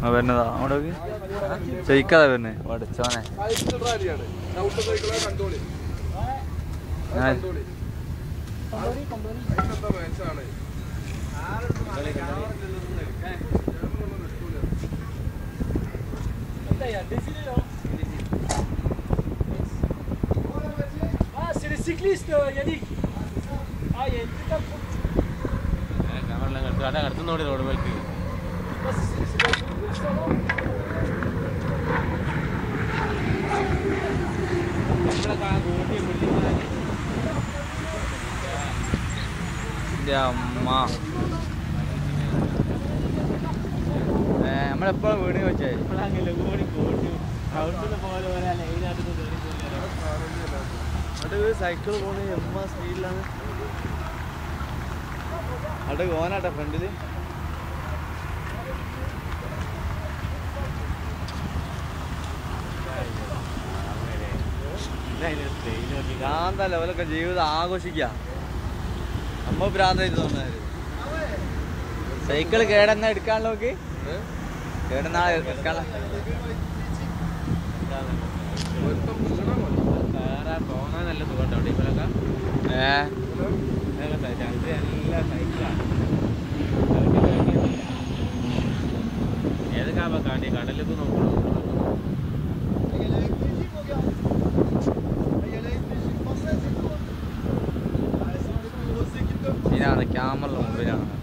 വരുന്നതാ അങ്ങോട്ടേക്ക് ചെയ്യിക്കാതെ വരുന്നേ പഠിച്ചോനെ C'est les cyclistes, Yannick. Ah, il y a une putain de faute. അമ്മ നമ്മളെപ്പോഴും വീട് വെച്ചേ സൈക്കിൾ പോണ എമ്മ സ്പീഡിലാണ് അവിടെ ഓനാട്ടെ ഫ്രണ്ടില് ഭ്രാന്ത ലെവലൊക്കെ ജീവിതം ആഘോഷിക്കുക അമ്മ ഭ്രാന്തായിട്ട് തോന്നാര് സൈക്കിള് കേടെന്നാ എടുക്കാണല്ലോ നോക്കി കേടെന്നാ എടുക്കാനുള്ള നല്ല സുഖം ഇവരൊക്കെ ഏതൊക്കെ കാട്ടി കടലിലേക്ക് നോക്കണം ഇതിനാണ് ക്യാമറ മുമ്പിലാണ്